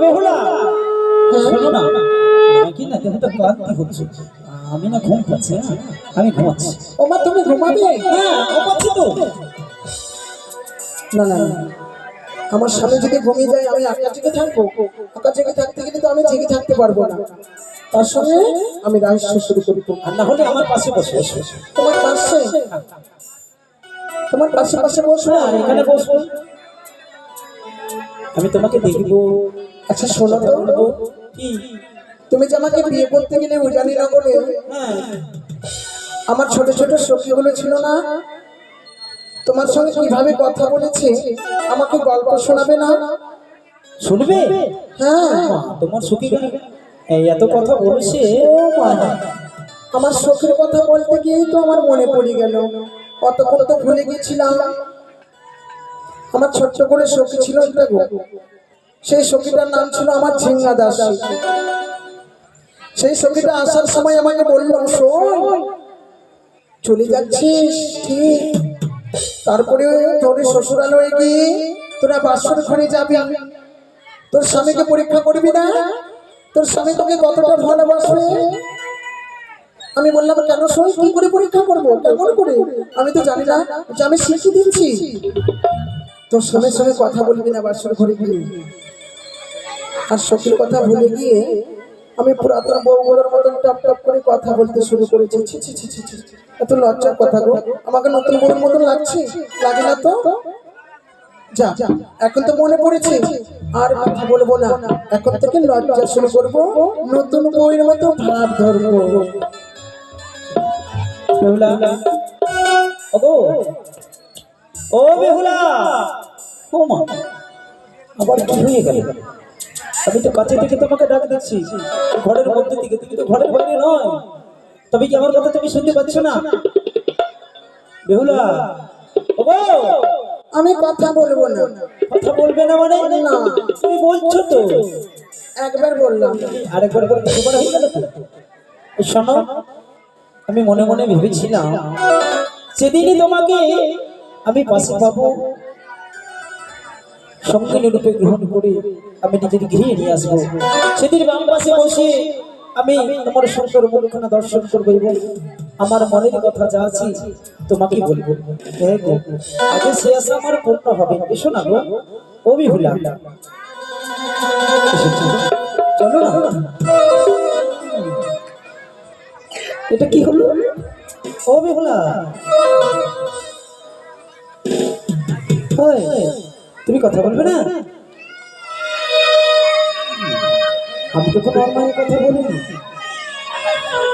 বেহুলা শোনো না, কি না দেখো তো ক্লান্তি হচ্ছে, আমি না ঘুম পাচ্ছি, আমি ঘুমাচ্ছি। ও মা তুমি ঘুমাবে? হ্যাঁ ঘুমাচ্ছি তো। না না না, আমার স্বামী যদি ঘুমিয়ে যায় আমি একা জেগে থাকবো? একা জেগে থাকতে গেলে তো আমি জেগে থাকতে পারবো না, তার সঙ্গে আমি রহস্য শুরু করবো। আর না হলে আমার পাশে বসে বসে তোমার পাশে? তোমার পাশে পাশে বসবো? আর এখানে বসবো, আমি তোমাকে দেখবো। আচ্ছা শোনো তো, বলবো কি? তুমি যে আমাকে বিয়ে করতে গেলে উজানিনগরে হ্যাঁ আমার ছোট ছোট সখীগুলো ছিল না, তোমার সঙ্গে কিভাবে কথা বলেছে আমাকে গল্প শোনাবে না? শুনবে? হ্যাঁ। তোমার সুখী এই এত কথা বলছে। ও মা, আমার সখীর কথা বলতে গিয়েই তো আমার মনে পড়ে গেল, কতক্ষণ তো ভুলে গেছিলাম। আমার ছোট্ট করে সখী ছিল একটা গো, সেই সখীটার নাম ছিল আমার ঝিঙ্গা দাস। সেই সখীটা আসার সময় আমাকে বলল, শোন চলে যাচ্ছিস ঠিক, তারপরে তোর শ্বশুরালয়ে গিয়ে তোরা বাসর ঘরে যাবি, তোর স্বামীকে পরীক্ষা করবি না, তোর স্বামী তোকে কতটা ভালোবাসবে। আমি বললাম, কেন শোন, কি করে পরীক্ষা করবো, কেমন করে? আমি তো জানি না, যে আমি শিখিয়ে দিচ্ছি। তোর স্বামীর সঙ্গে কথা বলবি না বাসর ঘরে গিয়ে। আর সখীর কথা ভুলে গিয়ে আমি পুরাতন বউগুলোর মতন টপ টপ করে কথা বলতে শুরু করেছি। ছি ছি ছি ছি ছি, এত লজ্জার কথা গো, আমাকে নতুন বউর মতন লাগছে? লাগে না তো? যা, এখন তো মনে পড়েছে, আর কথা বলবো না, এখন থেকে লজ্জা শুরু করবো, নতুন বউয়ের মতো ভাব ধরবো। বেহুলা, ওগো ও বেহুলা, ও মা আবার কি হয়ে গেল? আমি তো কাছে থেকে তোমাকে ডাক দিচ্ছি, ঘরের মধ্যে থেকে, তুমি তো ঘরের বাইরে নয়, তবে কি আমার কথা তুমি শুনতে পাচ্ছ না? বেহুলা, ওগো আমি কথা বলবো না। কথা বলবে না মানে? না, তুমি বলছো তো। একবার বললাম, আরেকবার করে দুবার হয়ে গেল তো। এই শোনো, আমি মনে মনে ভেবেছিলাম সেদিনই তোমাকে আমি পাশে পাবো, সঙ্গিনী রূপে গ্রহণ করে আমি নিজের গৃহে নিয়ে আসবো। সেদিন বাম পাশে বসে আমি তোমার সুন্দর মুখখানা দর্শন করবো এবং আমার মনের কথা যা আছে তোমাকে বলবো। আগে সে আশা আমার পূর্ণ হবে। এসো না গো ও বেহুলা, চলো না। এটা কি হলো ও বেহুলা? তুমি কথা বলবে না? আমি তো কোনো অন্যায় কথা বলিনি,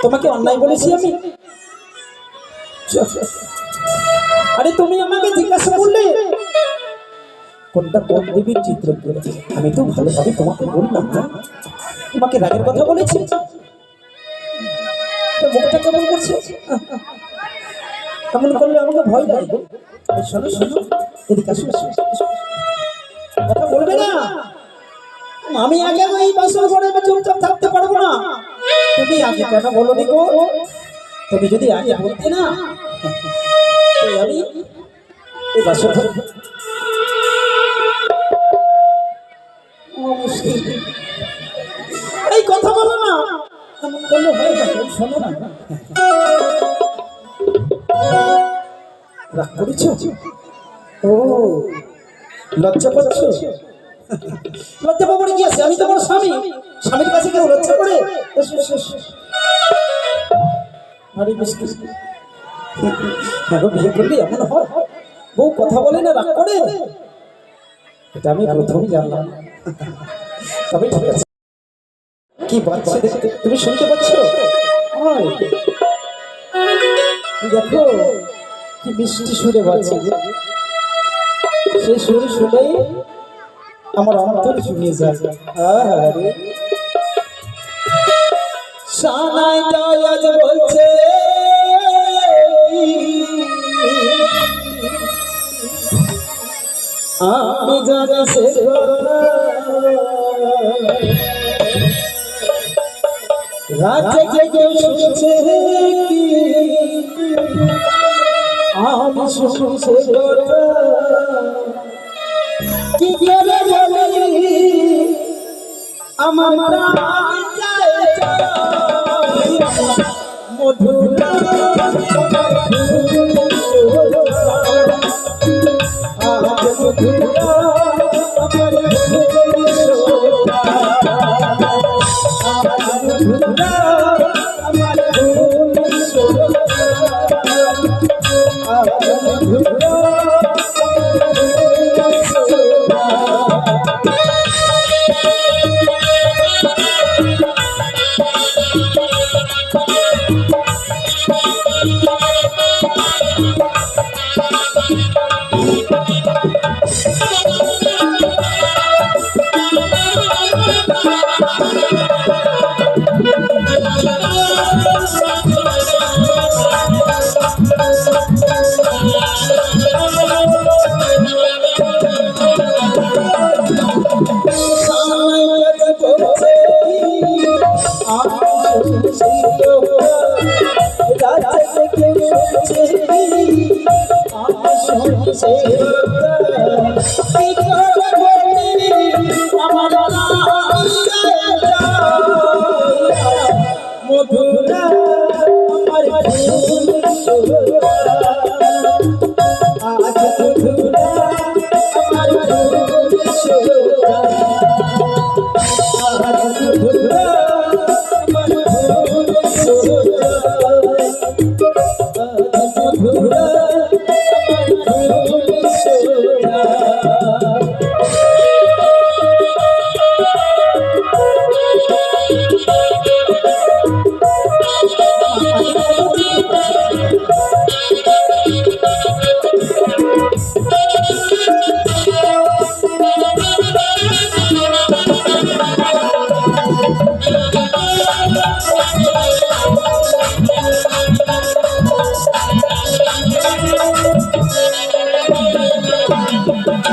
তোমাকে অন্যায় বলেছি আমি? আরে তুমি আমাকে জিজ্ঞাসা করলে কোনটা কোন দেবীর চিত্র করেছে, আমি তো ভালোভাবে তোমাকে বললাম না, তোমাকে রাগের কথা বলেছি। মুখটা কেমন করছে, কেমন করলে আমাকে ভয় লাগে। শোনো শোনো, এদিকে আসো, কথা বলবে না? আমি আগে এই বাসর ঘরে চুপচাপ থাকতে পারবো না। তুমি আগে কেন বলো নি গো? তুমি যদি আগে বলতে না, আমি এই বাসর ঘরে এই কথা বলো না, এমন করলে হয় না। শোনো না, রাগ করেছো? ও লজ্জা পাচ্ছ? লজ্জা পাবো কি আছে? আমি তোমার স্বামী, স্বামীর কাছে কেউ লজ্জা করে? আরে মিষ্টি, বিয়ে করলে এমন হয়, বউ কথা বলে না, রাগ করে? এটা আমি প্রথমই জানলাম। তবে ঠিক আছে, কি বাচ্চা দেখতে, তুমি শুনতে পাচ্ছ? দেখো কি মিষ্টি সুরে বাজছে, সেই সুরে শুনেই আমার অন্তর চুমিয়ে যায়। আরে সানাই আজ বলছে আমি জানি সে রাতে জেগে শুনছে আমি শুনছে কি করে বলি আমার প্রাণ যায় যায় মধুরা আজ মধুরা আমার সোনা আজ মধুরা আমার সোনা আজ মধুরা মধুরা আমার আজ মধুরা আমার সোনা আজ মধুরা আমার সোনা আজ মধুরা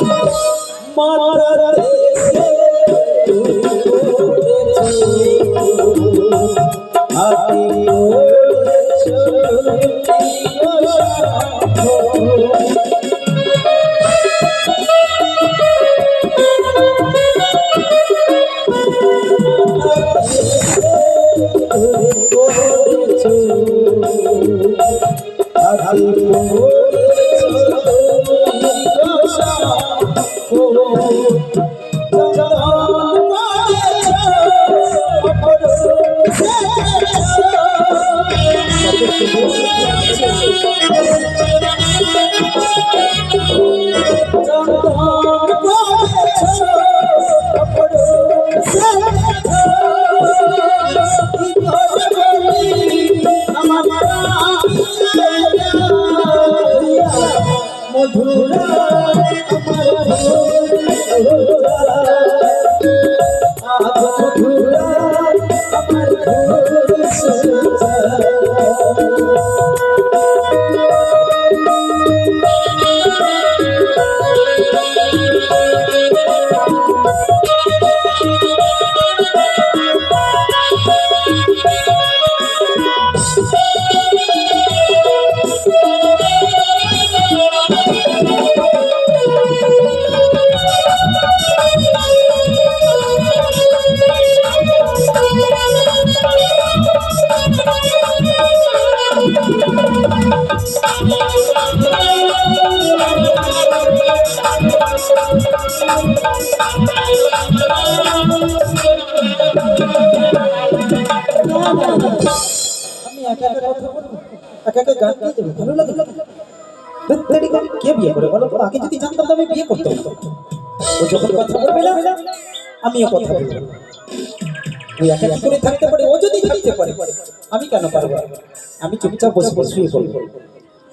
আমার সোনা মধুরা আজ মধুরা আমার গান গাইতে ভালো লাগে কে বিয়ে করে বলো তো? আগে যদি জানতাম আমি বিয়ে করতাম। ও যখন কথা বলবে না আমিও কথা বলবো। ওই একা করে থাকতে পারে, ও যদি থাকতে পারে আমি কেন পারবো? আমি চুপচাপ বসে বসে শুয়ে বলবো।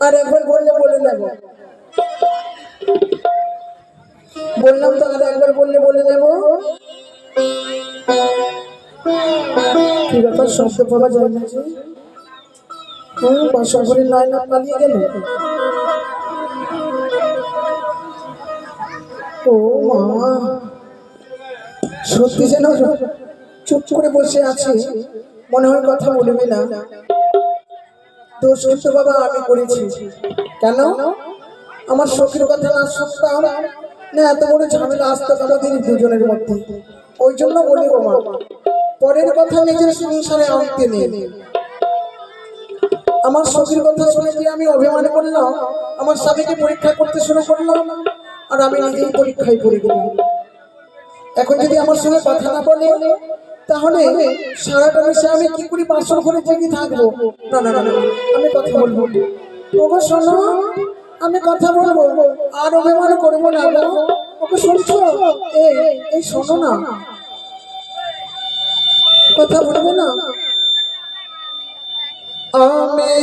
আর একবার বললে বলে নেবো, বললাম তো আর একবার বললে বলে নেবো। কি ব্যাপার, শব্দ পাওয়া যায় না যে? বাসা ঘরে নয় না পালিয়ে গেল। ও মা, সত্যি যেন চুপ করে বসে আছে, মনে হয় কথা বলবে না। দোষ কিন্তু বাবা আমি করেছি। কেন? আমার সখীর কথা না শুনতাম না, এত বড় ঝামেলা আসতো আমাদের দুজনের মধ্যে। ওই জন্য বলি গো মা, পরের কথা নিজের সংসারে আনতে নেই। আমার সখীর কথা শুনে যে আমি অভিমান করলাম, আমার স্বামীকে পরীক্ষা করতে শুরু করলাম, আর আমি নিজেই পরীক্ষায় পড়ে গেলাম। এখন যদি আমার সঙ্গে কথা না বলে, তাহলে সারাটা মিশে আমি কি করে বাসর ঘরে জেগে থাকবো? না না না, আমি কথা বলবো। ওগো শোনো, আমি কথা বলবো, আর অভিমান করবো না গো। ওকে শুনছো? এই শোনো না, কথা বলবে না? আমি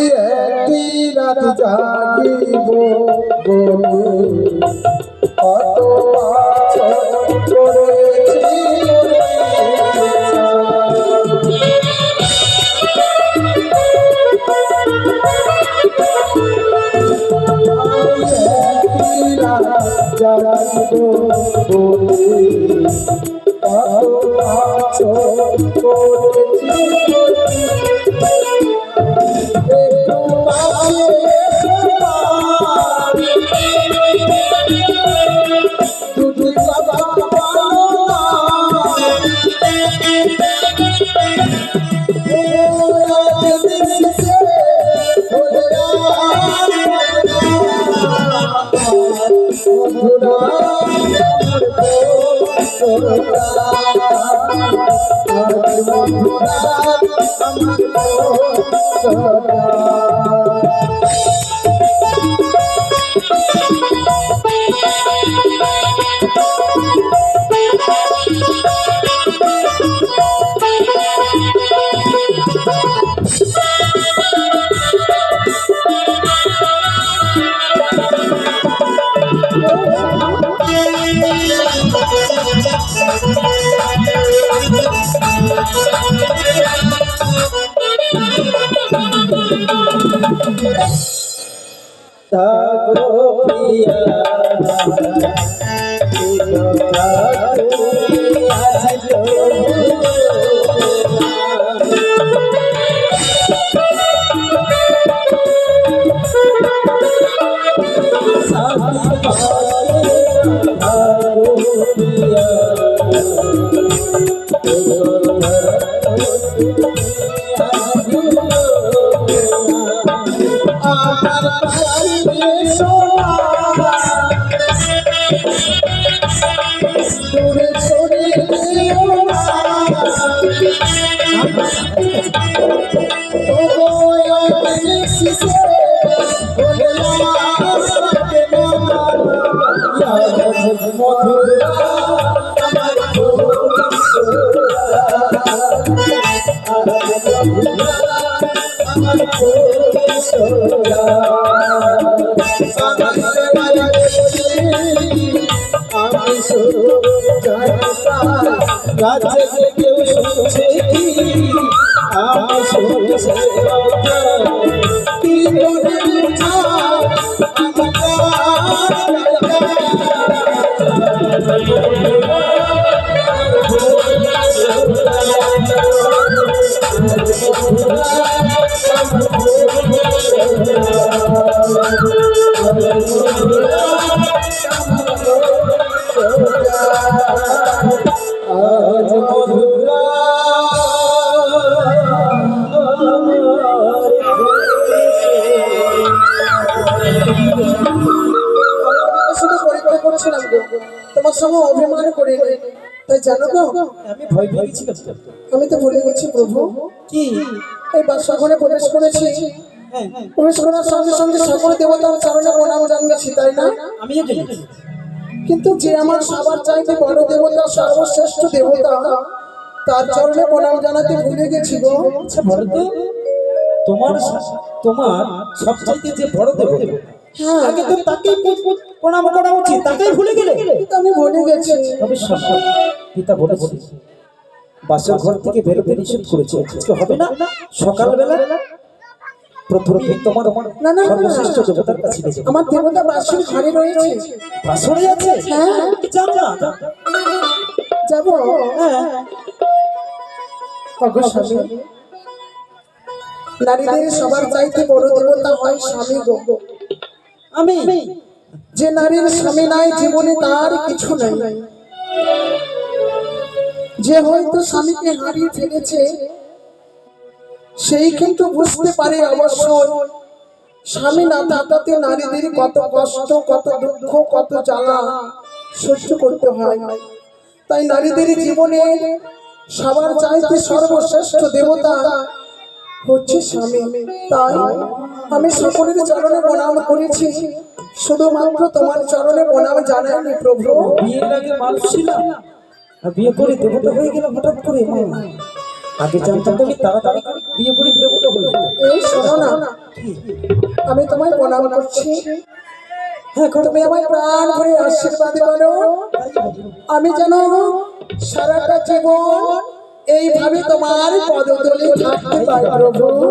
একটি রাত জাগিব বলে কত আচরণ করেছি। জাগিব বলে কত আচরণ করেছি। রাজ্যে কেউ শুনছে কি আমি শুনছে কি তোমার সঙ্গে অভিমান করে তাই জানো গো, আমি ভয় পেয়ে গেছি। আমি তো ভুলে গেছি প্রভু। কি এই বাসা ঘরে প্রবেশ করেছি, প্রবেশ করার সঙ্গে সঙ্গে সকল দেবতার চরণে প্রণাম জানিয়েছি, তাই না? আমিও জেনেছি, কিন্তু যে আমার সবার চাইতে বড় দেবতা, সর্বশ্রেষ্ঠ দেবতা, তার চরণে প্রণাম জানাতে ভুলে গেছি গো। আচ্ছা বলো তো, তোমার তোমার সবচাইতে যে বড় দেবতা, হ্যাঁ, আগে তো তাকেই প্রণাম করা উচিত, তাকেই ভুলে গেলে। আমি ভুলে গেছি। তবে পিতা বলেছে বাসর ঘর থেকে বেরোতে নিষেধ করেছে, আজকে হবে না। সকালবেলা প্রথমে তোমার না না, সর্বশ্রেষ্ঠ দেবতার কাছে নিয়ে যাবে। আমার দেবতা বাসর ঘরে রয়েছে। বাসরে আছে? হ্যাঁ, যাও না, যাবো। হ্যাঁ, অবশ্যই নারীদের সবার চাইতে বড় দেবতা হয় স্বামী গো। আমি যে নারীর স্বামী নাই জীবনে তার কিছু নাই। যে হয়তো স্বামীকে হারিয়ে ফেলেছে সেই কিন্তু বুঝতে পারে অবশ্যই স্বামী না থাকাতে নারীদের কত কষ্ট, কত দুঃখ, কত জ্বালা সহ্য করতে হয়। তাই নারীদের জীবনে সবার চাইতে সর্বশ্রেষ্ঠ দেবতা হচ্ছে স্বামী। তাই আমি সকলের চরণে প্রণাম করেছি, শুধুমাত্র তোমার চরণে প্রণাম জানাইনি প্রভু। বিয়ের আগে মানুষ ছিলাম, আর বিয়ে করে দেবতা হয়ে গেলাম হঠাৎ করে। আগে জানতাম তুমি তাড়াতাড়ি বিয়ে করে দেবতা হয়ে গেলাম। এই শোনো না, আমি তোমায় প্রণাম করছি, হ্যাঁ করো। তুমি আমায় প্রাণ ভরে আশীর্বাদ করো। আমি যেন সারাটা জীবন এইভাবে তোমার পদতলে থাকতে পারি প্রভু।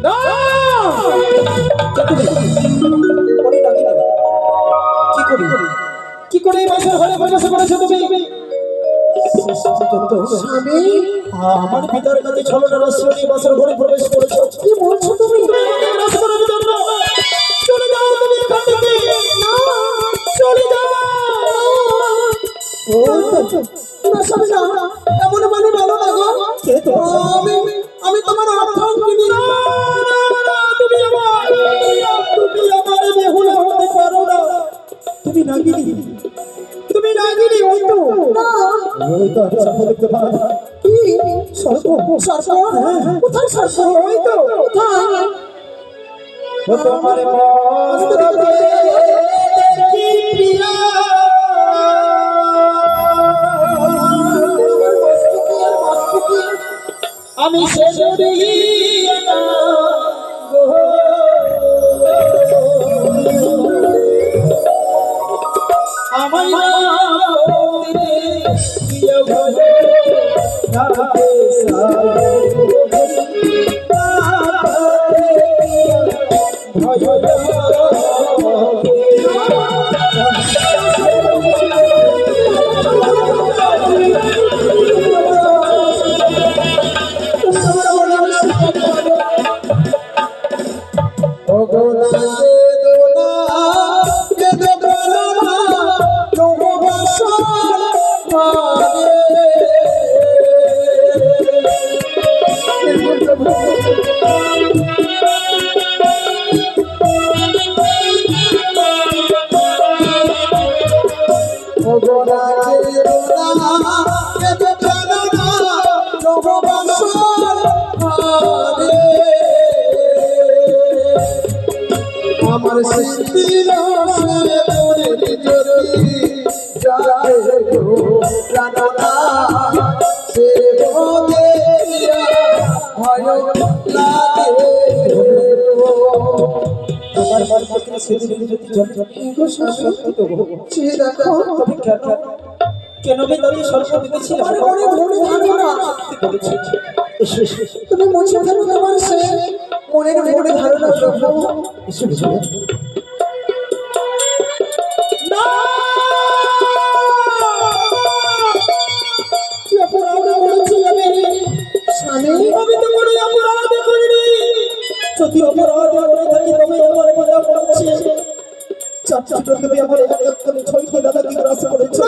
না! ওরে ডাকিনি। কি করে এই মাসের ঘরে প্রবেশ করেছো তুমি? স্বামী, আমার পিতার কাছে ছলনা রাষ্ট্র নিয়ে বাসের ঘরে প্রবেশ করেছো। কি বলছো তুমি? নাশ করার জন্য। চলে যাও তুমি এখান থেকে। চলে যাও। না স্বামী, না, এমন মানে বলো না গো। আমি তোমার অর্ধাঙ্গিনী। তুমি আমার বেহুলা হতে পারো না। তুমি নাগিনী, ওই তো আমি সর্প দেখতে পাই। কি সর্প? কোথায় সর্প? ওই তো কোথায়? তোমার মস্তকে দেখি প্রিয়া, আমি সে ডরিয়া না গো। আমায় না বলতে প্রিয় ভজে রাধে সাধে আমার স্মৃতির আসরে তোরে যদি যাবে গো প্রাণনা, সে বোধে ভয় লাগে গো। তোমার বাড়িতে সেদিন যদি জল সত্যি তো চেয়ে দেখো, তবে কেন আমি তাদের সর্প দেখেছিলাম? আমার মনে ভুলে থাকো না। তুমি মুছে ফেলো তোমার সে মনের ভুলে ধারণা প্রভু। না! কি অপরাধ করেছি আমি? স্বামী, আমি তো কোনো অপরাধ করিনি। যদি অপরাধ করে থাকি তবে আমার কথা পড়ছে। তুমি আমার একাত্তরে ছয় দাদাকে গ্রাস করেছ।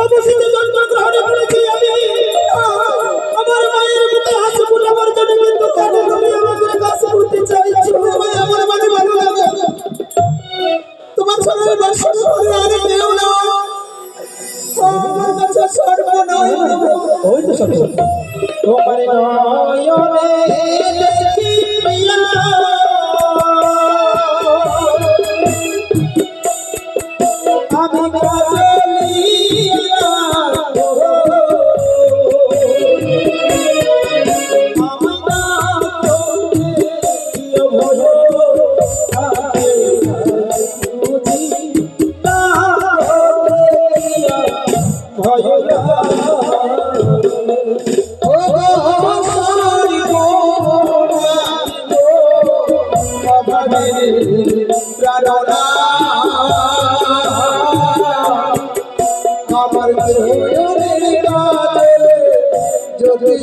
অবশ্যই জন্মগ্রহণ করেছি আমি। আমার মায়ের মুখে হাসি ফুটাবার জন্য, কিন্তু কেন তুমি আমাকে কাছে করতে চাইছো? আমার মানে ভালো লাগে তোমার সঙ্গে দর্শন করে আর কেউ না, আমার কাছে সর্ব নয়। ওই তো সব তোমার নয়নে দেখি প্রিয়া, আমি কাজলিয়া গো। আমি না তোকে প্রিয় ভজ আগে বুঝি না ভয় ও গো সর্ব প্রাণনা, আমার চোখের কাজলে যদি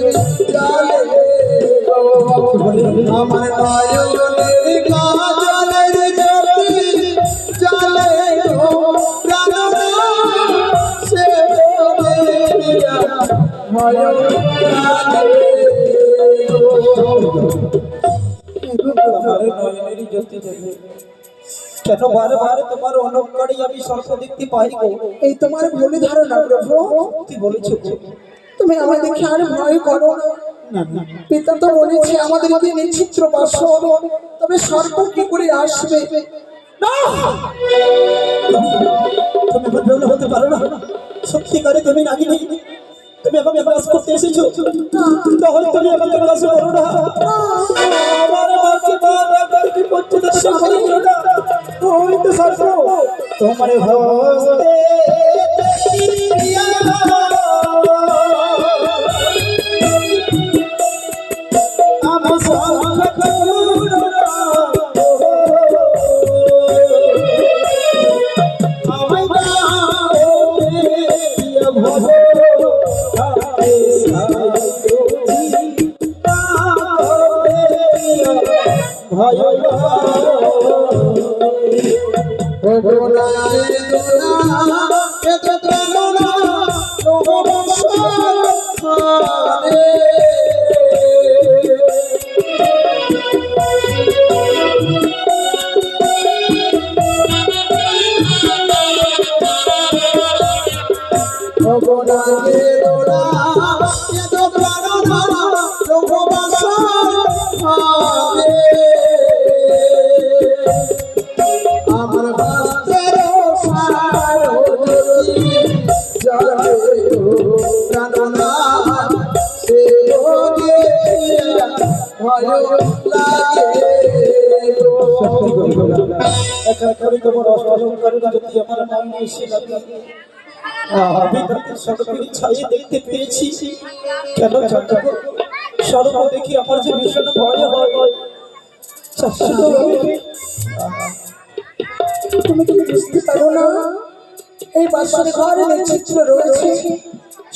জালে গো, আমার নয়নের কাজলের যদি জালে গো প্রাণনা, সে ভয় লাগে আমার নয়নেরই জ্যোতি জ্বলে। কেন বারে বারে তোমার অনুকরণে আমি সর্প দেখতে পাই গো? এই তোমার ভুলি ধারণা প্রভু। কি বলেছো গো? তুমি আমার দেখে আর ভয় করো না। না না, পিতা তো বলেছে আমাদেরকে নিশ্চিত্র বাসন, তবে সর্প কি করে আসবে? না! তুমি আমার বেউলা হতে পারো না। সত্যিকারে তুমি নাগিনী, তুমি আমাকে বাস করতে এসেছো, তাহলে তুমি আমাকে বাস করো না। আমার মাকে বারবার পর্যন্ত সফল করো না। ওই তো সর্প তোমার হস্তে দিয়া আমার সংখ্যা করো না। দেখতে পেয়েছি কেন সর্ব দেখি আমার যে ভীষণ ভয় হয়। তুমি কি বুঝতে পারো না এই বাসর ঘরে নিশ্চিত্র রয়েছে,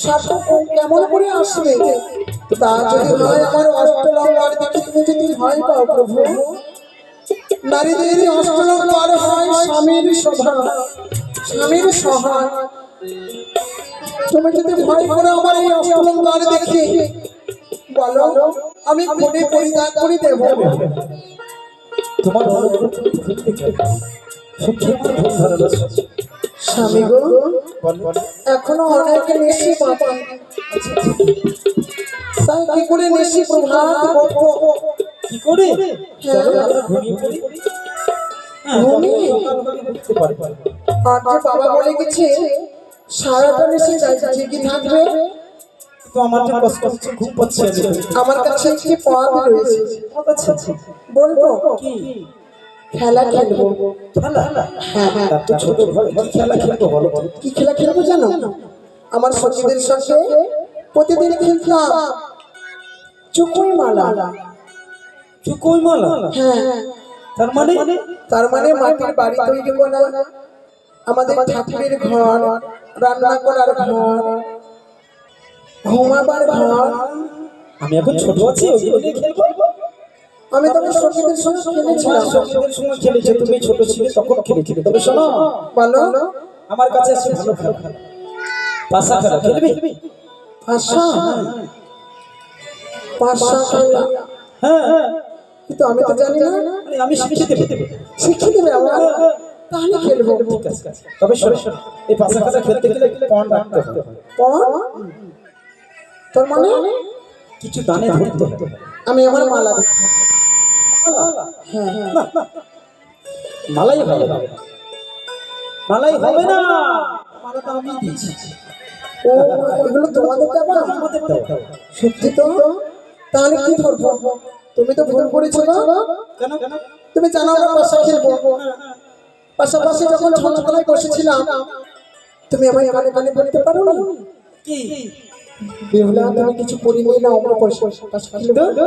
সর্প কেমন করে আসবে? তা যদি হয় আমার অষ্টলঙ্কার দেখে তুমি যদি ভয় পাও প্রভু। নারীদের অষ্টলঙ্কার হয় স্বামীর সভা, স্বামীর সহায়। তুমি যদি ভয় করো আমার এই অষ্টলঙ্কার দেখে, বলো আমি খুনে পরিত্যাগ করে দেব। তোমার স্বামী গো, এখনো অনেক নেশি মাথা, তাই কি করে নেশি প্রভাত করবো? কি করে? আর যে বাবা বলে গেছে সারাটা নেশি জেগে থাকবে। তো আমার যে কষ্ট হচ্ছে, ঘুম পাচ্ছে আমি। আমার কাছে একটি পথ রয়েছে, আচ্ছা বলবো? কি খেলা খেলবো। খেলা? হ্যাঁ হ্যাঁ, তার তো ছোট ভাই, কি খেলা খেলবো বলো? কি খেলা খেলবো জানো? আমার সখীদের সঙ্গে প্রতিদিন খেলতাম চুকুই মালা। চুকোই মালা? হ্যাঁ, তার মানে মাটির বাড়ি তৈরি করা, আমাদের ঠাকুরের ঘর, রান্না করার ঘর, ঘুমাবার ঘর। আমি এখন ছোট আছি, ওগুলো নিয়ে খেলবো? আমি তখন সখীদের সঙ্গে খেলেছিলাম। সঙ্গীদের সময় খেলেছে, তুমি ছোট ছিলে তখন খেলেছিলে। তবে শোনো, বলো। আমার কাছে আছে ভালো খেলা, পাশা খেলা খেলবি? পাশা? পাশা খেলা? হ্যাঁ, কিন্তু আমি তো জানি না। আমি শিখিয়ে দেবো। শিখিয়ে দেবে আমার? তাহলে খেলবো। ঠিক আছে, তবে শোনো, এই পাশা খেলা খেলতে গেলে পণ রাখতে হবে। পণ? তোর মানে? কিছু দানে ধরতে হবে। আমি আমার মালা দেব। হ্যাঁ হ্যাঁ, মালাই হবে না, মালাই হবে না, মালাটা আমি দিয়েছি। ও এগুলো তোমাদের দেবা? আমাদের দাও। সত্যি তো? তাহলে কি করবো? তুমি তো ভুল করেছো না? কেন? তুমি জানো আমরা পাশা খেলবো। পাশাপাশি যখন ছোটবেলায় বসেছিলাম, তুমি আমার কানে কানে বলতে পারো না কি বেহুলা তুমি কিছু পরিনি না আমরা পাশা খেলবো?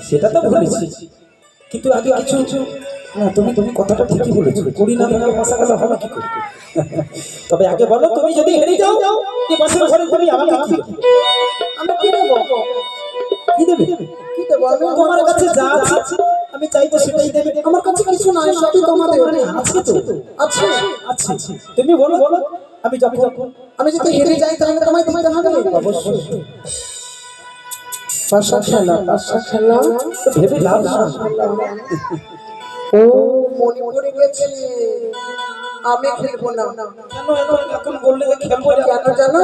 সেটা তো বলেছি, কিন্তু আগে কিছু না, তুমি কথাটা ঠিকই বলেছো, করি না তোমার পাশা খেলা হবে কি করে? তবে আগে বলো, তুমি যদি হেরে যাও এই পাশের ঘরে তুমি আমাকে কি দেবে? আমরা কি দেবো? কি দেবে? কি দেবো? আমি তোমার কাছে যা আছে আমি চাইবো সেটাই দেবে। আমার কাছে কিছু নাই, সবই তোমাদের। আছে তো? আছে। আছে, তুমি বলো, আমি যখন আমি যদি হেরে যাই তাহলে তোমায় দিতে হবে। অবশ্যই পাশা খেলা তো ভেবে লাভ না। ও মনে পড়ে গেছে, আমি খেলবো না। কেন এখন বললে যে খেলবো না? কেন জানো?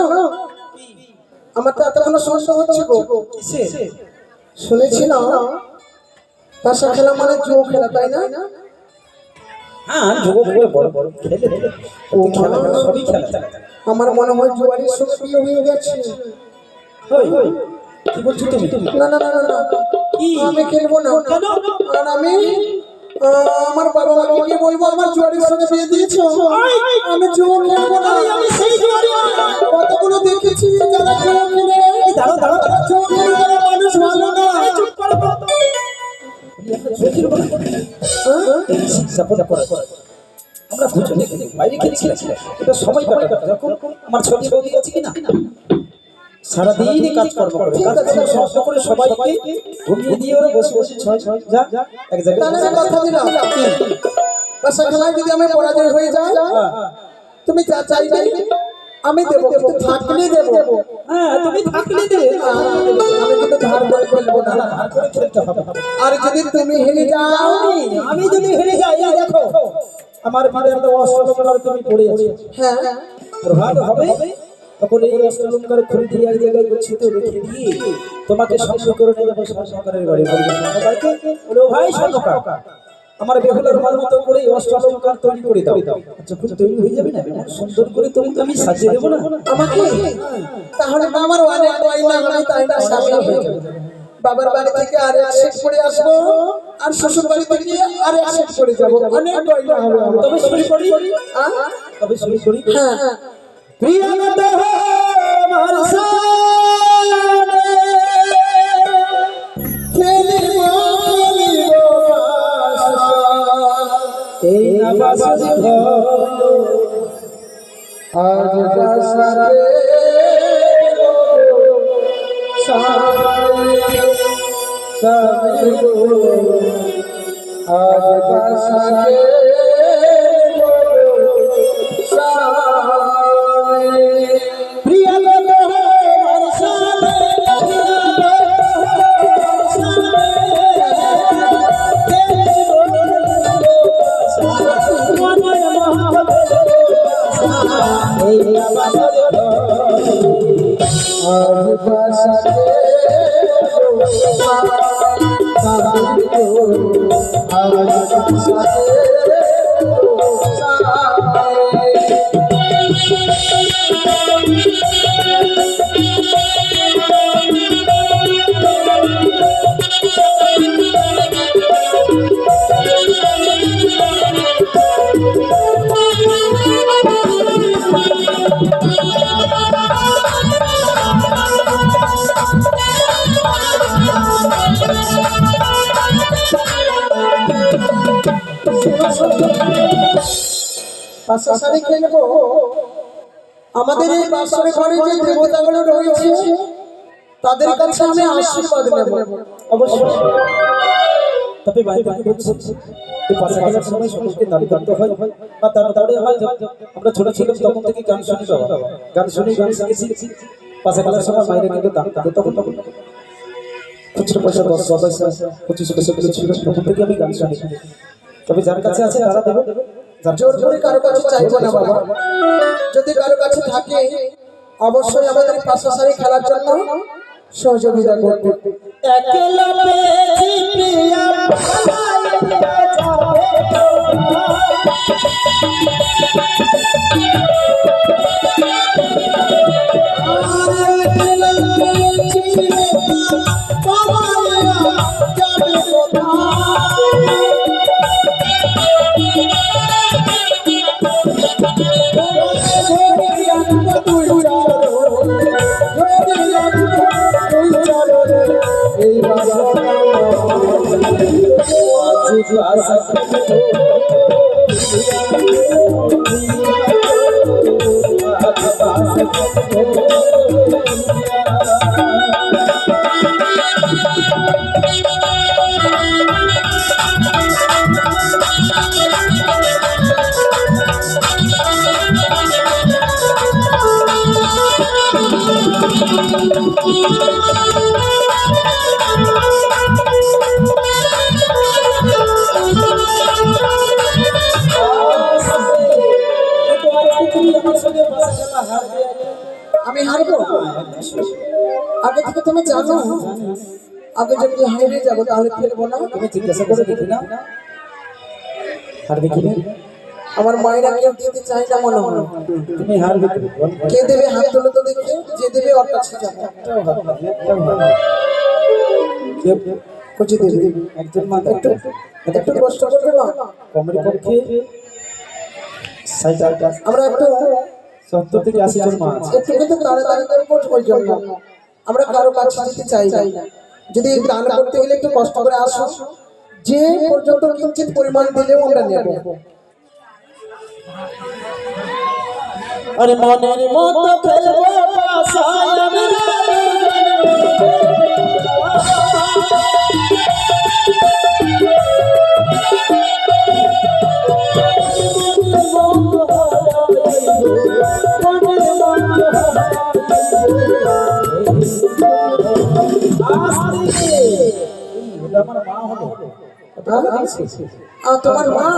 আমার তো এতক্ষণ সমস্যা হচ্ছে গো। কিসে? শুনেছি না পাশা খেলা মানে জুয়ো খেলা, তাই না? হ্যাঁ, যোগ করে বড় বড় খেলে ও খেলা সবই খেলা। আমার মনে হয় জুয়ারির সঙ্গে বিয়ে হয়ে গেছে। ওই কি বলছো তুমি? না না না না না, কি? আমি খেলবো না। কেন? আর আমি আমার বাবা মাকে গিয়ে বলবো আমার জুয়ারির সঙ্গে বিয়ে দিয়েছো। আমি জুয়ো খেলবো না। আমি সেই জুয়ারি না। কতগুলো দেখেছি যারা জুয়ো খেলে, দাঁড়াও দাঁড়াও তারা জুয়ো খেলে তারা মানুষ ভালো না। চুপ করো তো। আমরা দুজনে বাইরে খেলছিলাম, এটা সময় কাটাতে যখন আমার ছোট বৌদি আছে কিনা সারাদিন কাজকর্ম করে সব করে সবাইকে ঘুমিয়ে দিয়ে ওরা বসে বসে ছয় যা এক জায়গায় তাহলে আমি কথা দিলাম, পাশা খেলায় যদি আমি পরাজয় হয়ে যাই তুমি যা চাইবে আমি দেবো, কিন্তু থাকলে দেবো। হ্যাঁ তুমি থাকলে দে, আমি কিন্তু ধার করে খেলবো না। ধার করে খেলতে হবে। আর যদি তুমি হেরে যাও, আমি যদি হেরে যাই, এই দেখো আমার পাড়ের তো অষ্টলঙ্কার তুমি পড়ে আছো। হ্যাঁ প্রভাত হবে তখন এই অষ্টলঙ্কার খুলে দিয়ে এক জায়গায় গচ্ছিত রেখে দিয়ে তোমাকে সঙ্গ করে নিয়ে যাবো স্বর্ণকারের বাড়ি। স্বর্ণকারকে বলে, ও ভাই স্বর্ণকার, আমার বেহুলার মাল মতো করে অষ্টলঙ্কার তৈরি করে দাও। যখন তৈরি হয়ে যাবে না সুন্দর করে তোমাকে আমি সাজিয়ে দেবো না আমাকে, তাহলে তো আমার অনেক গয়না আমি তাই না সামনে হয়ে যাবে। বাবার বাড়ি থেকে আর এক সেট করে আসবো, আর শ্বশুর বাড়ি থেকে আর এক সেট করে যাবো, অনেক গয়না হবে আমার। তবে শুরু করি, তবে শুরু করি। হ্যাঁ প্রিয়নত আমার সানে খেলিব এই নাবাসি ঘর আজ বাসারে আজ বাসারে প্রিয়নত আমার সানে এই নাবাসি আজ বাসারে আজ বাসারে পাশা শাড়ি খেলবো। আমাদের এই বাসর ঘরে যে দেবতাগুলো রয়েছে তাদের কাছে আমি আশীর্বাদ নেব। অবশ্যই। তবে বাইরে বলছি এই পাশা খেলার সময় সকলকে দাবি করতে হয় বা তারপরে আমরা ছোট ছিলাম তখন থেকে গান শুনি, বাবা গান শুনি গান শিখেছি। পাশা খেলার সময় বাইরে কিন্তু দাম তখন খুচরো পয়সা 10 পয়সা 25 পয়সা করে ছিল, তখন থেকে আমি গান শুনি। তবে যার কাছে আছে তারা দেবে, জোর করে কারো কাছে চাইবো না বাবা। যদি কারো কাছে থাকে অবশ্যই আমাদের পাশা শাড়ি খেলার জন্য সহযোগিতা করবে। একলা পেয়েছি প্রিয়া আমি হারবো? আগে থেকে তুমি জানো আগে যদি হারিয়ে যাবো তাহলে ফেলবো না। তুমি জিজ্ঞাসা করে দেখি না হারবে কি না? আমার মায়েরা কেউ দিতে চায় না মনে হয়। তুমি হারবে কি? কে দেবে? হাত তোলো তো দেখি। যে দেবে ওর কাছে যাবো। খুঁজে দেবে একজন মাত্র একটু একটু কষ্ট করবে না? কমের পক্ষে 60 আমরা একটু 70 থেকে 80 জন মা আছে। একটু কিন্তু তাড়াতাড়ি করবো ওই জন্য আমরা কারো কাছে যেতে চাই না। যদি দান করতে গেলে একটু কষ্ট করে আসো, যে পর্যন্ত কিঞ্চিত পরিমাণ দিলেও আমরা নেব। আরে মনের মতো খেলবো পাশায় আমি আমার মা হলো তোমার মা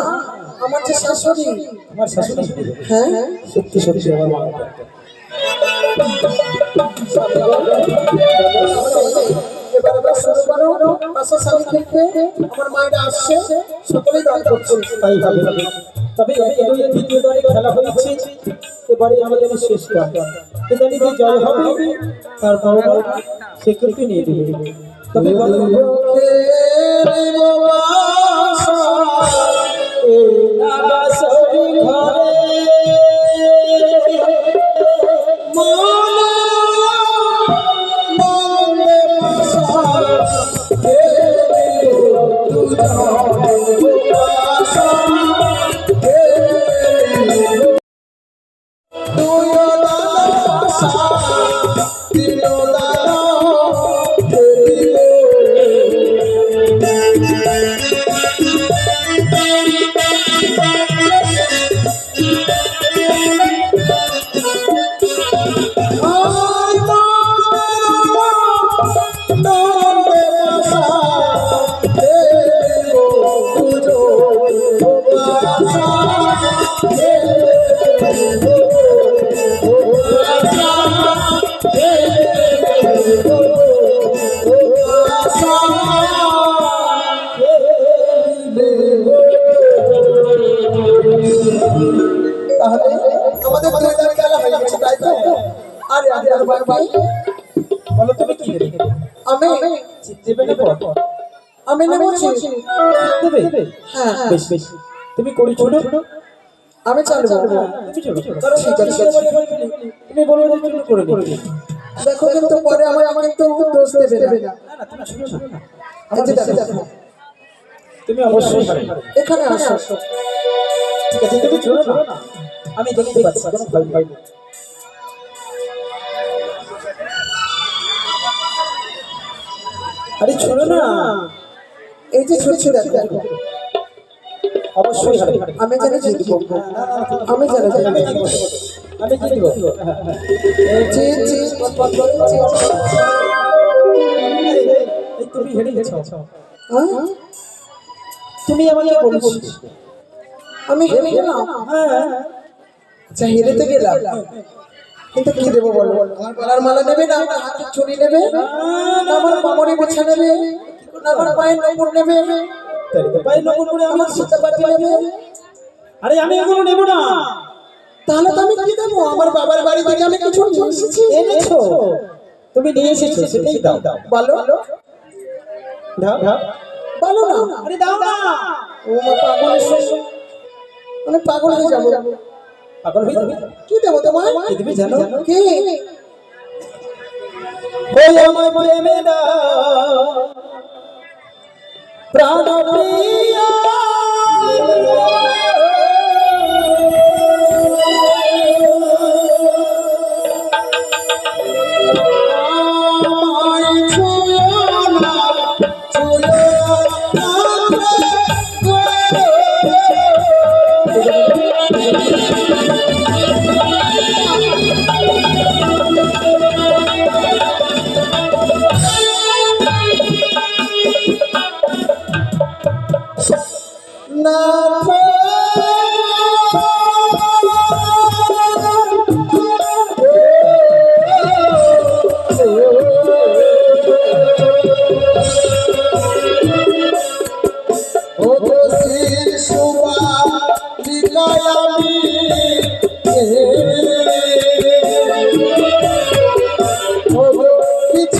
আমার যে শাশুড়ি। আমার শাশুড়ি? হ্যাঁ সত্যি সত্যি আমার মা। এবার আমরা শুরু করো। পাশে স্বামী থেকে আমার মায়েরা আসছে, সকলেই দান করছে। তাই ভাবে তবে এই দ্বিতীয় দলে খেলা হয়েছে, এবারে আমাদের শেষ দল। এখানে যে জয় হবে তারপর সে কিন্তু নিয়ে দেবে। তবে তাহলে আমাদের দুই দল খেলা হয়ে গেছে, তাই তো? আরে আরে আর বাকি বলো তুমি কি দেবে? আমি দেবে না পর আমি নেব। দেবে? হ্যাঁ বেশ বেশ, তুমি করি ছোট আমি চালবো। তুমি চলো কারণ ঠিক আছে। তুমি বলো যে চুল করে দেবে। দেখো কিন্তু পরে আমার কিন্তু দোষ দেবে না। না না তুমি শুনো শুনো না, এই যে দেখো তুমি অবশ্যই পারবে। এখানে আসো। ঠিক আছে তুমি চলো না, আমি দেখতে পাচ্ছি কোনো ভয় ভয় নেই। আরে চলো না, এই যে ছুটছে দেখো। অবশ্যই হবে। আমি জানি জিতবো। আমি জানি আমি জিতবো। জি জি এই তুমি হেরে গেছো। হ্যাঁ তুমি আমাকে বলছো আমি হেরে গেলাম। হ্যাঁ আচ্ছা হেরে তো গেলাম, কিন্তু কি দেবো বলো? আমার গলার মালা নেবে না, আমার হাতের চুড়ি নেবে না, আমার কোমরে বিছা নেবে না, আমার পায়ের নপুর নেবে, তাই তো পাই নকল করে আমার সীতাপাতি নেবে। আরে আমি এগুলো নেব না। তাহলে তো আমি কি দেবো? আমার বাবার বাড়ি থেকে আমি কিছু নিয়ে এসেছি। এনেছো তুমি নিয়ে এসেছো সেটাই দাও। বলো দাও দাও। বলো না। আরে দাও না। ও মা পাগলের শ্বশুর, আমি পাগল হয়ে যাবো। পাগল হয়ে যাবে। কি দেবো তোমায়? কি দিবে জানো? কি? ওই আমার প্রেমে দাও প্রাণ প্রিয়া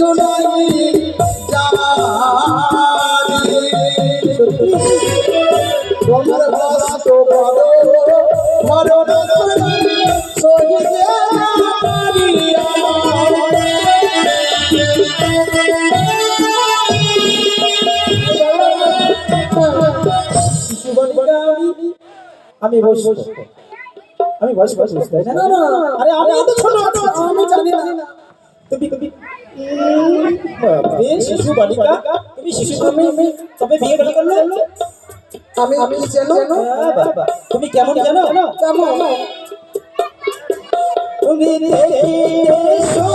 শোনাই জানি তোমার বাস্ত করো মরণ সহিতে আমি বসবো আমি বসবো তাই না আরে আমি তো ছোট আমি জানি না তুমি বাপরে শিশু বালিকা তুমি শিশু তবে বিয়ে কি করলে আমি জানো বাবা তুমি কেমন জানো কেমন তুমি সুন্দর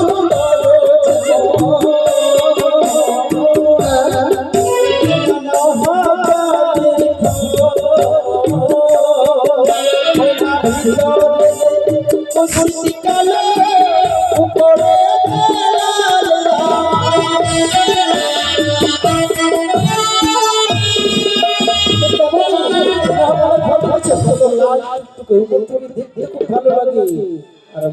ভালো লাগে আর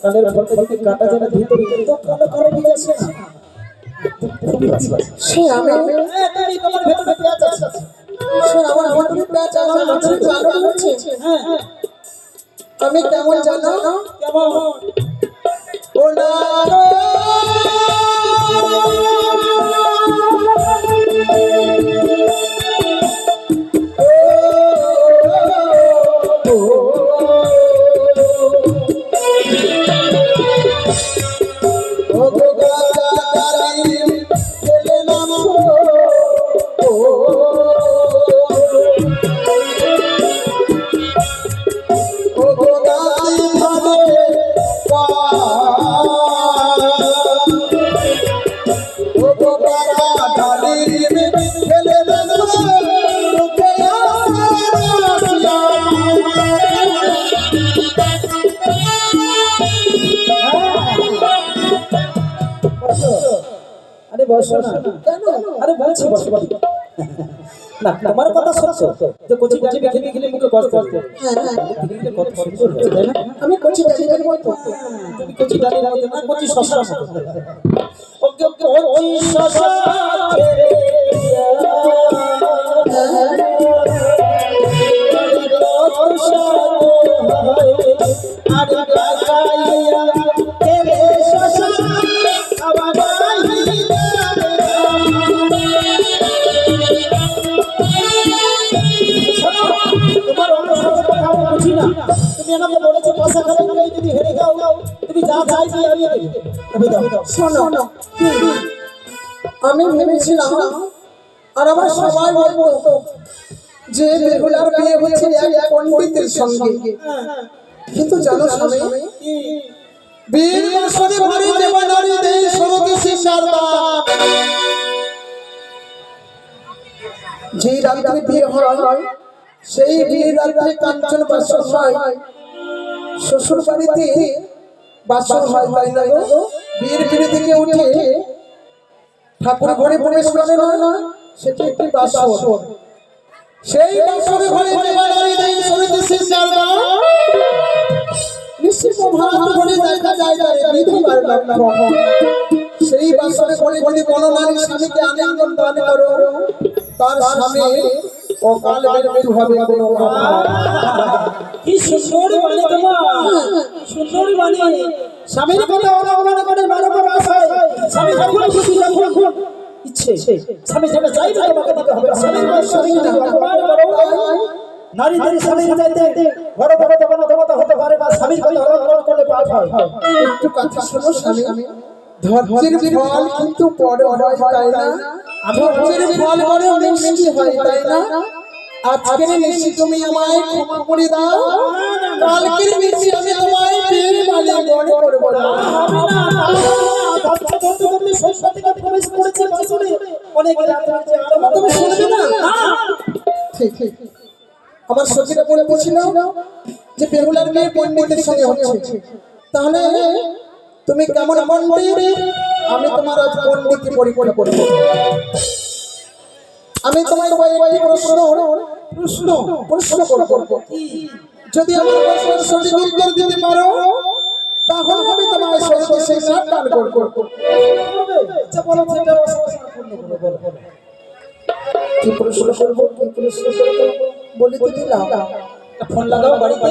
কালের ফলটা যদি কাটা যায় না ভিতরে তো কালো কালো হয়ে আসে সে আমি তুমি তোমার ভেতরে পেঁয়াজ আছে সে আমার ভিতরে প্যাচ আছে আছে ভালো আছে আমি কেমন জানো কেমন ও না আরে বসো না আরে বলছি বসো না তোমার কথা সত্য যে কচি কাচি খেলে খেলে মুখে কষ্ট করতে কত সুন্দর হচ্ছে তাই না আমি কচি ডালিমের মতো তুমি কচি ডালির মতো না কচি শশার মতো ওকে ওকে ওই শশা তুমি আমাকে বলেছো পয়সা খাবে যদি হেরে যাও তুমি যা চাইবে আমি দেব তবে দাও শোনো আমি ভেবেছিলাম আর আমার সবাই বলতো যে বেহুলার বিয়ে হচ্ছে এক পণ্ডিতের সঙ্গে কিন্তু জানো স্বামী বীর বর্ষণে ভরে দেবা নারী দেই সরতে শিশার দান যে রাত্রে বিয়ে হয় সেই বিয়ের রাত্রে কাঞ্চন বাসর হয় শ্বশুর বাড়িতে বাসর হয় তাই না গো বিয়ের বিয়ে থেকে উঠে ঠাকুর ঘরে প্রবেশ করে না সেটা একটি বাসর সেই বাসরে ঘরে দেবা নারী দেই সরতে শিশার দান নিশ্চিত ভারত ঘরে দেখা যায় তারে বিধবার লক্ষণ সেই বাসরে ঘরে যদি কোনো নারী স্বামীকে আনন্দ দান করো তার স্বামী অকাল মৃত্যু হবে কোনো কি সুন্দর বাণী তোমার সুন্দর বাণী স্বামীর কথা অবলম্বন করে মানব আশায় স্বামী যখন খুশি যখন ইচ্ছে স্বামী যেটা চাইবে তোমাকে দিতে হবে স্বামীর স্বামীকে অপমান করো নারীদের স্বামীর চাইতে বড় বড় দেবতা হতে পারে বা স্বামীর কথা অবলম্বন করলে পাপ হয় একটু কথা শোনো স্বামী ধৈর্যের ফল কিন্তু বড় হয় তাই না ধৈর্যের ফল বড় মিষ্টি হয় তাই না আজকের নিশি তুমি আমায় ক্ষমা করে দাও কালকের নিশি আমি তোমায় প্রেম বালি মনে করব না তুমি শুনবে না ঠিক আমার সখীরা বলে বলছিল যে বেহুলার মেয়ে পণ্ডিতের সঙ্গে হচ্ছে তাহলে তুমি কেমন পণ্ডিত আমি তোমার আজ পণ্ডিতকে পরীক্ষা করব আমি তোমার একটি প্রশ্ন করব যদি আমার প্রশ্নের সঠিক উত্তর দিতে পারো তাহলে আমি তোমার সঙ্গে সেই সাত দান করবো। আচ্ছা বলো সেটা পূর্ণ করো বলো কি প্রশ্ন করবো, কি প্রশ্ন করবো বলি তো দিলাম। ফোন লাগাও বাড়িতে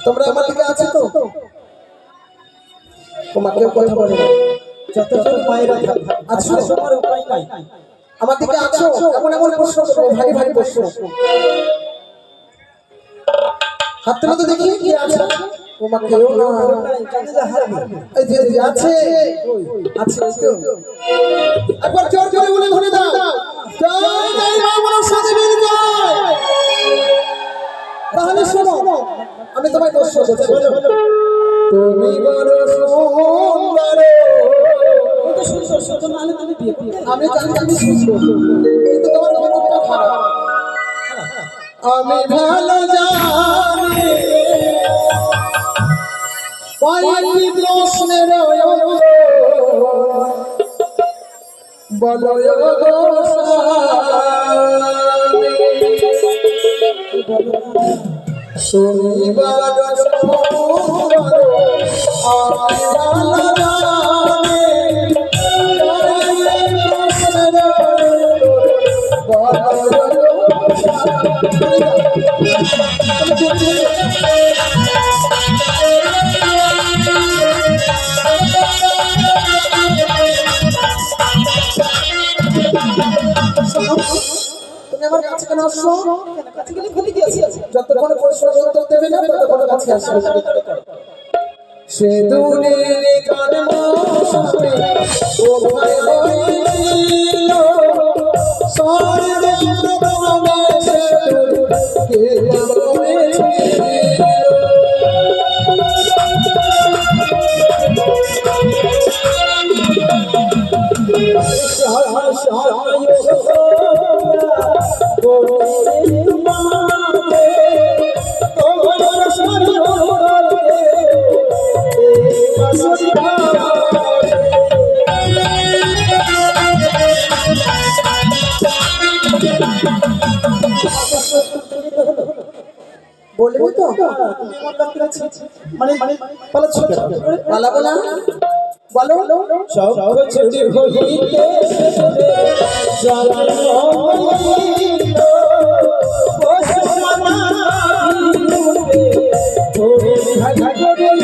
তোমরা আমার দিকে আছো তো? তোমাকেও কথা বলে না। যতজন মায়েরা আছো? তোমার উপায় নাই আমার দিকে আছো? এমন এমন প্রশ্ন করবো, ভারী ভারী প্রশ্ন। হাত তুলে তো দেখি কি আছে। তোমাকেও না। এই যে যে আছে আছে ওই তো। একবার জোর করে বলে ধরে দাও, জয় জয় মা মনসা দেবীর জয়। তাহলে শোনো, আমি তোমায় প্রশ্ন করছি। তুমি বড় সুন্দর। আমি জানি আমি সুন্দর, কিন্তু তোমার মনটা খারাপ। আমি ভালো জানি কয়েকটি প্রশ্নের বলো গো তুমি বড় সুন্দর। আমি ভালো জানি কয়েকটি প্রশ্নের বলো তুমি আমার কাছে কেন আসছো? যতক্ষণ প্রশ্নের উত্তর দেবে না ততক্ষণ কাছে আসবে। সে দূরের জন্ম কোথায় হয়েছিল, স্বর্গে প্রবেশে কে বলেছিল। বলবি তো? মানে পালাচ্ছ কেন? পালাবো না, বলো। সব ছুড়ি হইতে জন্ম হইল বসমানা ভিড়ে ওরে ভাগা করিল।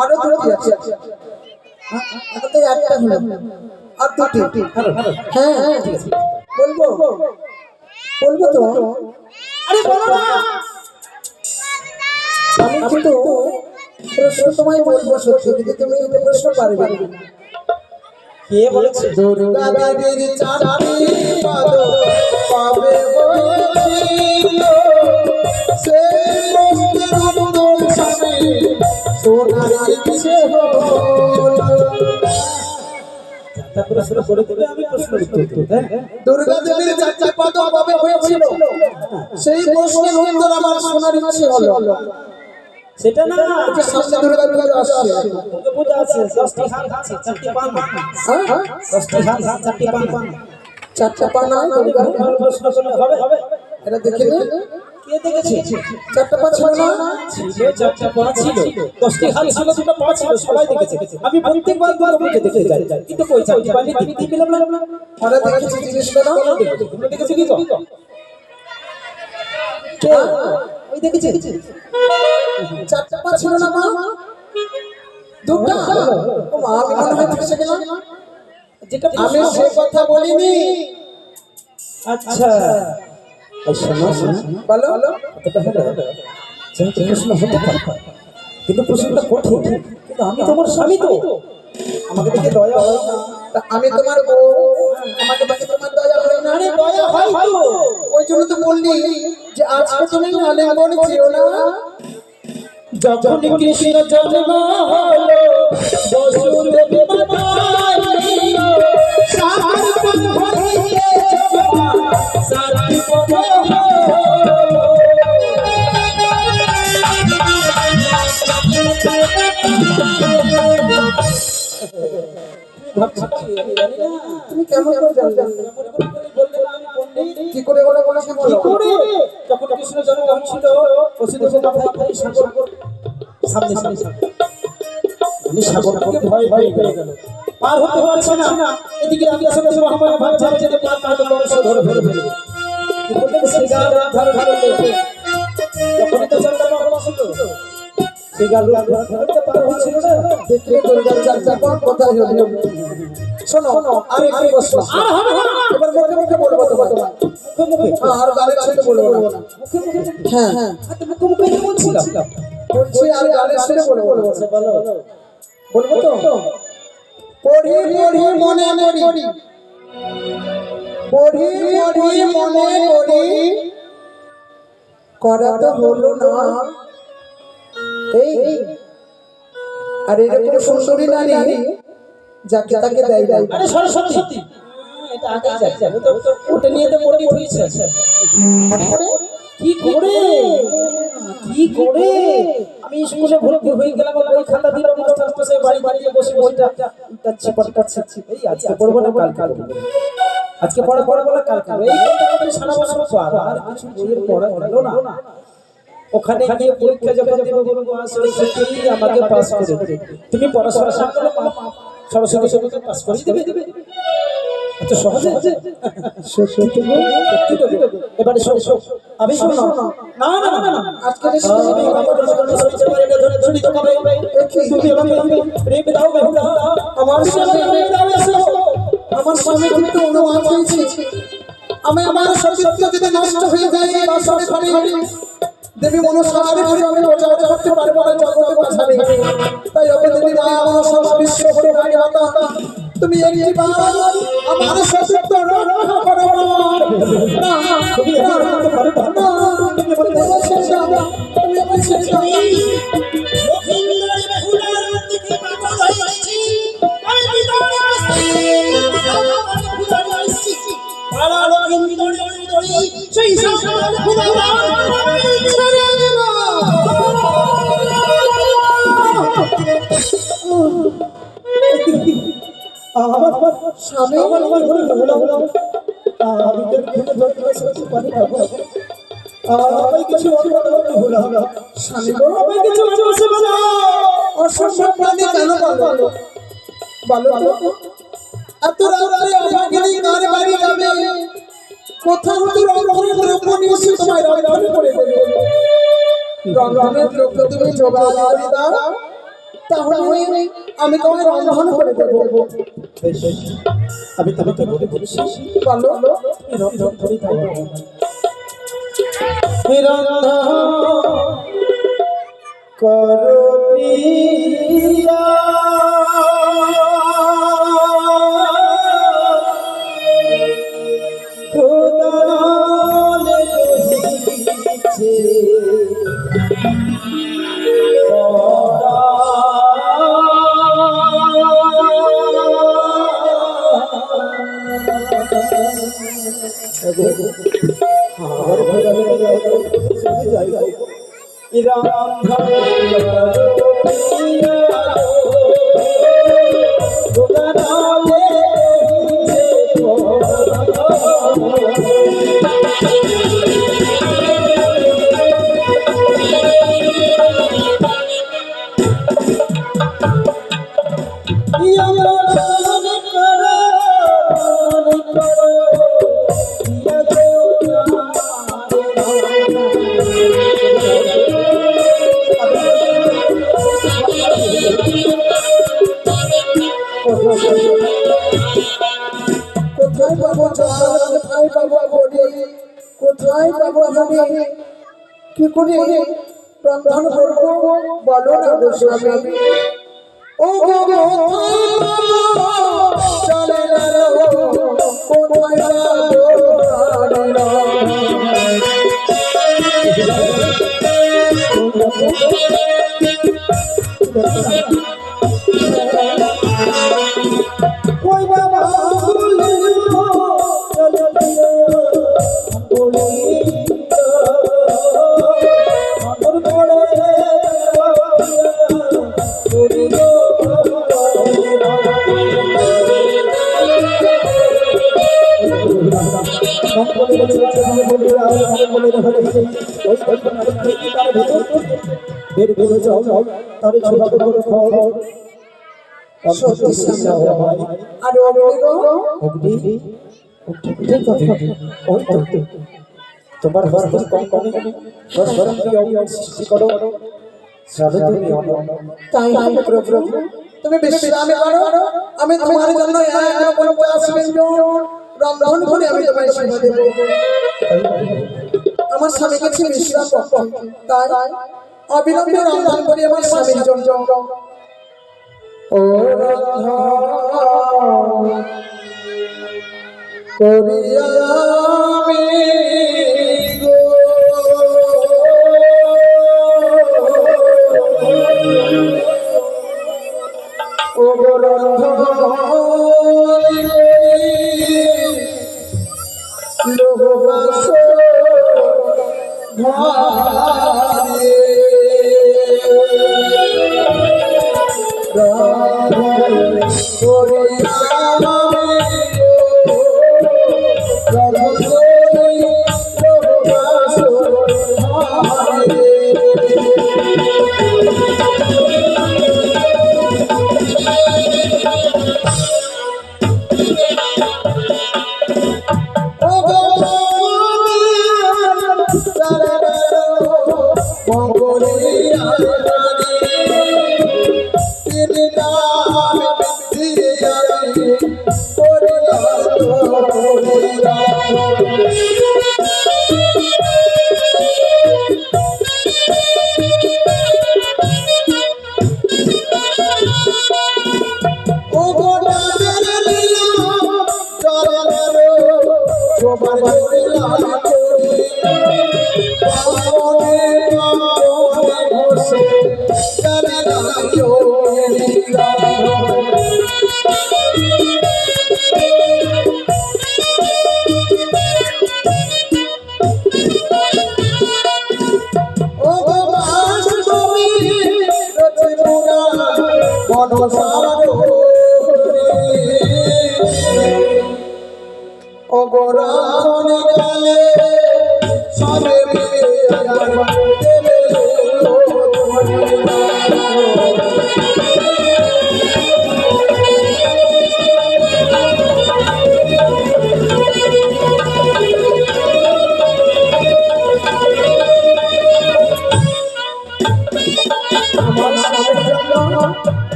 আরো দুটি আছে। এখন তো একটা হলো, আর দুটি। হ্যাঁ হ্যাঁ বলবো, বলবো তো। আরে বলো না। আমি কিন্তু প্রশ্ন তোমায় বলবো সত্যি, কিন্তু তুমি এই প্রশ্ন পারবে না। কে বলেছে? দুর্গা দেবীর চারটি পাদ পাবে হয়েছিল, সেই প্রশ্নের উত্তর স্বামী সোনার ইচ্ছে হলো। চারটা প্রশ্ন করে দেবে, আমি প্রশ্ন উত্তর দেব। দুর্গা দেবীর চারটি পাদ পাবে হয়েছিল, সেই প্রশ্নের উত্তর আমার সোনার ইচ্ছে হলো। সেটা না, যে সামনে দুর্গা পুজো আসছে, তোকে বোঝা আছে 10টি হাত আছে 4টি পা না। হ্যাঁ 10টি হাত 4টি পা না। চারটা পা নয় দুর্গা। তোমার প্রশ্ন করলে হবে? এটা দেখে নে। কে দেখেছে? চারটা পা ছিল না? ছিল, 4টা পা ছিল, 10টি হাত ছিল, 2টা পা ছিল, সবাই দেখেছে। আমি প্রত্যেকবার দুয়ার মুখে দেখতে যাই, কিন্তু কই 4টি পা আমি দেখতে পেলাম না। ওরা দেখেছে জিজ্ঞেস করো। তোমরা দেখেছো কি? কে? ওই দেখেছে? চারটা পা ছিল না মা? দুটা? ও মা, আমি মনে হয় ফেসে গেলাম। যেটা আমি সে কথা বলিনি। আচ্ছা এই শোনো বলো। কতটা হলো? যেহেতু প্রশ্ন হতে পারে, কিন্তু প্রশ্নটা কঠিন। কিন্তু আমি তোমার স্বামী, তো আমাকে দেখে দয়া হয় না? তা আমি তোমার বউ, আমাকে দেখে তোমার দয়া হয় না? আরে দয়া হয় তো, ওই জন্য তো বললি যে আজকে তুমি আলিঙ্গন চেও না। যখন কৃষ্ণ জন্ম হলো বসুদেব মাতায় সাগর পথ হইতে চলা সারি পথ তুমি কেমন করে জানলে? কি করে বলো বলো, কি বলো? যখন কৃষ্ণ জন্ম হয়েছিল বসুদেব মাতায় সাগর সামনে সামনে মানে সাগরকে ভয় ভয় পেয়ে গেল, পার হতে পারছে না। এদিকে আমি আসলে আমার ভাবছে যে পার হতে বংশ ধরে ধরে ফেলবে, কি বললেন সে গাল ধরে ধরে লেগে তখনই তো জানলাম বাবা ছিল সে গাল ধরে পার হচ্ছিল না। দেখলে তোর যার কোথায় হলো। শোনো আর একটু বসো, আর হবে না, এবার মুখে মুখে বলবো তোমার, মুখে মুখে আর গালের সাথে বলবো না। মুখে মুখে হ্যাঁ হাতে মুখে মুখে কি বলছিলাম বলছি আর গালের সাথে বলবো। বলো বলবো তো পড়ি পড়ি মনে করি, পড়ি পড়ি মনে করি, করা তো হলো না। এই আর এরকম সুন্দরী নারী যাকে তাকে দেয় দেয়। আরে সত্যি সত্যি এটা আগে যাচ্ছে ওটা নিয়ে তো পড়ি হয়েছে কি করে কি করে আমি স্কুলে ভর্তি হয়ে গেলাম, ওই খাতা দিল মাস্টার মশাই বাড়ি বাড়িতে বসে বইটা উল্টাচ্ছি পাল্টাচ্ছি, এই আজকে পড়বো না কাল কাল আজকে পড়া পড়া বলে কাল কাল, এই কথা সারা বছর পর আর কিছু বইয়ের পড়া হলো না। ওখানে গিয়ে পরীক্ষা যখন দেব বলবো আসলে সত্যি আমাকে পাস করে দেবে, তুমি পড়াশোনা সামনে সরস্বতী সরস্বতী পাস করে দেবে এত সহজে সত্যি এবারে সব আমি শোনো না না না না আজকে তুমি আমাকে প্রেম দাও বেহুলা, আমার সামনে প্রেম দাও এসো। আমার স্বামী কিন্তু অনুমান হয়েছে আমি আমার সতীত্ব যদি নষ্ট হয়ে যায় বাসরে ঘরে দেবী মনসারে করে আমি প্রচার করতে পারবো না জগতে বাঁচাবে। তাই ওকে দেবী মা মনসা বিশ্ব করে ভাই মাতা তুমি একবার আমার সতীত্ব রক্ষা করো না। তুমি আমাকে পারো না, তুমি বলে দাও তুমি আমার শেষ দাও। লক্ষিন্দরী বেহুলার দিকে পাগল হয়েছি আমি ভিতরে আসছি ভিতরে আসছি পাড়া লক্ষিন্দরী সেই সামনে খুদা ছেড়ে দিল আমার স্বামী আমার ঘরে বেহুলা হলো আমি যে ঘুরে ধরতে সত্যি পারি না আমায় কিছু বেহুলা হলো স্বামী গো আমায় কিছু বসে বলো অসম্ভব প্রাণী কেন বলো বলো তো এত রাত্রে আমাকে কার বাড়ি যাবে কোথাও তো রংধনের দ্রব্য নিয়ে এসে তোমায় রংধনে করে দেবে রংধনের দ্রব্য তুমি জোগাড় করে দাও তাহলে আমি তোমায় রংধন করে দেবো। আমি তোমাকে বলে বলছি বলো রন্ধন করে দাও রন্ধন করো প্রিয়া খোদা লেগেছে কোথায় পাবো চাল কোথায় পাবো বড়ি কোথায় পাবো আমি কি করে রন্ধন করবো বলো না গো স্বামী। ও গো কোথায় পাবো চলে না কোথায় ওই বাবা বের করে যাও তারে ছোট করে খাও সত্যি স্বামী। ভাই আর অগ্নি গো, অগ্নি ঠিক কথা ওই তো তোমার হস্তে কম কম সরস্বতী অগ্নি সৃষ্টি করো সাধু তুমি অন্য তাই প্রভু তুমি বিশ্রাম করো, আমি তোমার জন্য এক পঞ্চাশ ব্যঞ্জন রন্ধন করে আমি তোমায় সেবা দেব। আমার স্বামী কাছে বিশ্রাম করতে, তাই অবিলম্বে রন্ধন করি আমার স্বামীর জন্য। ও রন্ধন করিয়া আমি গো, ও রন্ধন লোহবাস ভারে রন্ধন করিয়া আমি গো, রন্ধন করি লোহবাস ভারে।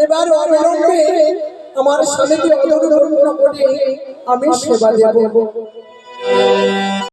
এবার অবিলম্বে আমার স্বামীকে অধর ধর্ম করে আমি সেবা দেব।